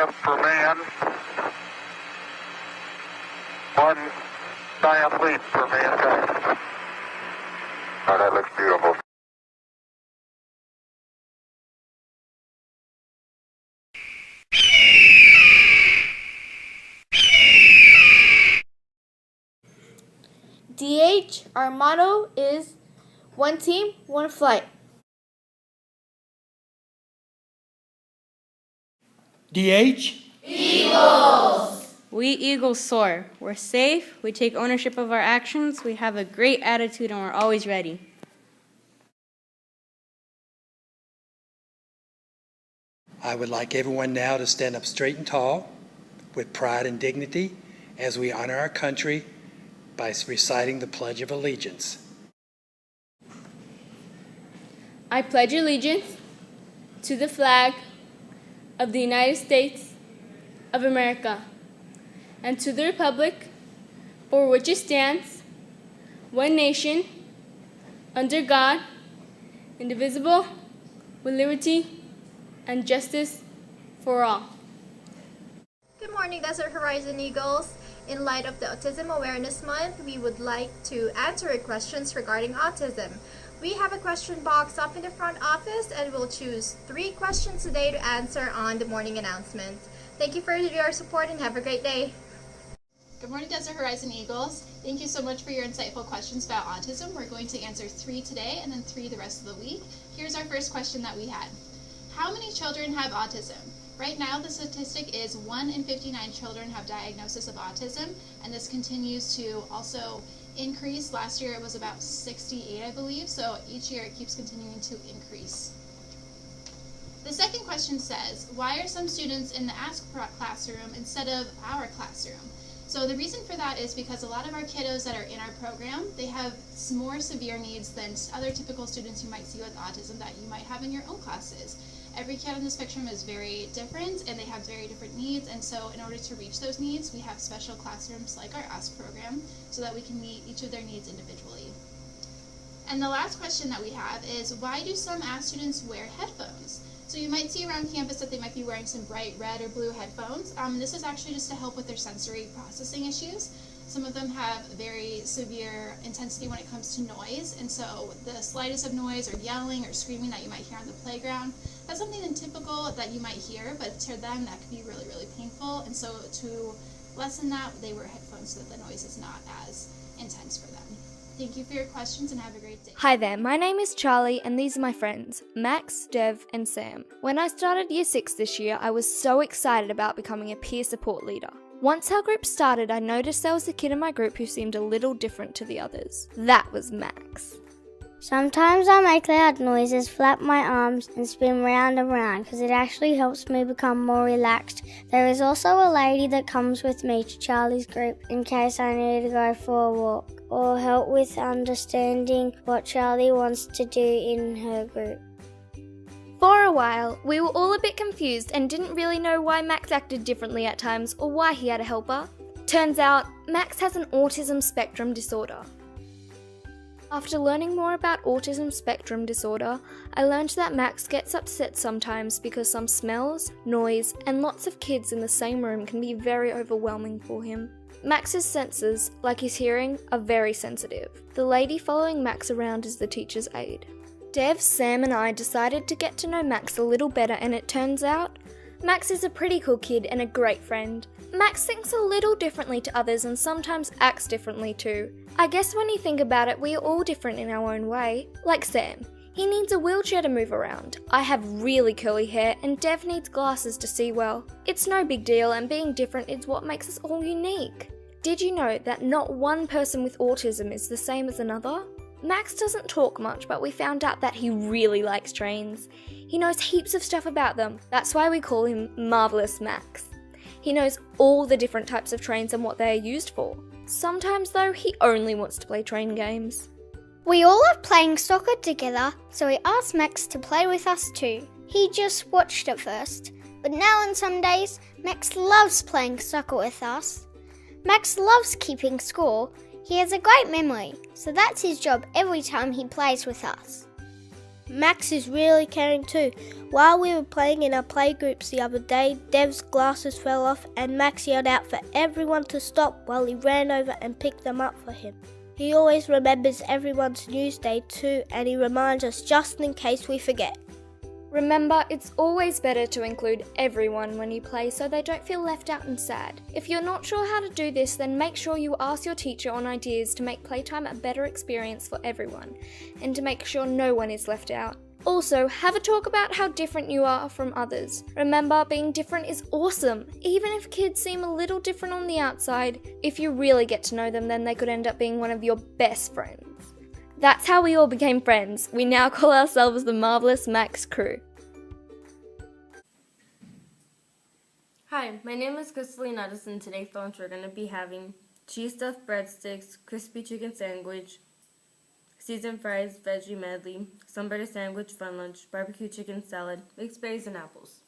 step for man, one giant leap for mankind. Oh, that looks beautiful. DH, our motto is one team, one flight. DH? We Eagles soar. We're safe, we take ownership of our actions, we have a great attitude, and we're always ready. I would like everyone now to stand up straight and tall with pride and dignity as we honor our country by reciting the Pledge of Allegiance. I pledge allegiance to the flag of the United States of America and to the republic for which it stands, one nation, under God, indivisible, with liberty and justice for all. Good morning, Desert Horizon Eagles. In light of the Autism Awareness Month, we would like to answer your questions regarding autism. We have a question box up in the front office and we'll choose 3 questions today to answer on the morning announcement. Thank you for your support and have a great day. Good morning, Desert Horizon Eagles. Thank you so much for your insightful questions about autism. We're going to answer 3 today and then 3 the rest of the week. Here's our first question that we had. How many children have autism? Right now, the statistic is 1 in 59 children have diagnosis of autism, and this continues to also increase. Last year it was about 68, I believe, so each year it keeps continuing to increase. The second question says, why are some students in the Ask classroom instead of our classroom? So the reason for that is because a lot of our kiddos that are in our program, they have more severe needs than other typical students you might see with autism that you might have in your own classes. Every kid on the spectrum is very different and they have very different needs, and so in order to reach those needs, we have special classrooms like our Ask program so that we can meet each of their needs individually. And the last question that we have is, why do some Ask students wear headphones? So you might see around campus that they might be wearing some bright red or blue headphones. This is actually just to help with their sensory processing issues. Some of them have very severe intensity when it comes to noise, and so the slightest of noise or yelling or screaming that you might hear on the playground, that's something typical that you might hear, but to them that can be really, really painful, and so to lessen that, they wear headphones so that the noise is not as intense for them. Thank you for your questions and have a great day. Hi there, my name is Charlie and these are my friends, Max, Dev and Sam. When I started Year 6 this year, I was so excited about becoming a peer support leader. Once our group started, I noticed there was a kid in my group who seemed a little different to the others. That was Max. Sometimes I make loud noises, flap my arms and spin round and round because it actually helps me become more relaxed. There is also a lady that comes with me to Charlie's group in case I need to go for a walk or help with understanding what Charlie wants to do in her group. For a while, we were all a bit confused and didn't really know why Max acted differently at times or why he had a helper. Turns out, Max has an autism spectrum disorder. After learning more about autism spectrum disorder, I learned that Max gets upset sometimes because some smells, noise, and lots of kids in the same room can be very overwhelming for him. Max's senses, like his hearing, are very sensitive. The lady following Max around is the teacher's aide. Dev, Sam and I decided to get to know Max a little better, and it turns out Max is a pretty cool kid and a great friend. Max thinks a little differently to others and sometimes acts differently too. I guess when you think about it, we are all different in our own way. Like Sam, he needs a wheelchair to move around. I have really curly hair and Dev needs glasses to see well. It's no big deal, and being different is what makes us all unique. Did you know that not one person with autism is the same as another? Max doesn't talk much, but we found out that he really likes trains. He knows heaps of stuff about them. That's why we call him Marvelous Max. He knows all the different types of trains and what they are used for. Sometimes though, he only wants to play train games. We all love playing soccer together, so we asked Max to play with us too. He just watched at first, but now on some days, Max loves playing soccer with us. Max loves keeping score. He has a great memory, so that's his job every time he plays with us. Max is really caring too. While we were playing in our playgroups the other day, Dev's glasses fell off and Max yelled out for everyone to stop while he ran over and picked them up for him. He always remembers everyone's news day too, and he reminds us just in case we forget. Remember, it's always better to include everyone when you play so they don't feel left out and sad. If you're not sure how to do this, then make sure you ask your teacher on ideas to make playtime a better experience for everyone, and to make sure no one is left out. Also, have a talk about how different you are from others. Remember, being different is awesome. Even if kids seem a little different on the outside, if you really get to know them, then they could end up being one of your best friends. That's how we all became friends. We now call ourselves the Marvelous Max Crew. Hi, my name is Crystalline Addison. Today for lunch we're going to be having cheese stuffed breadsticks, crispy chicken sandwich, seasoned fries, veggie medley, some butter sandwich, fun lunch, barbecue chicken salad, mixed berries and apples.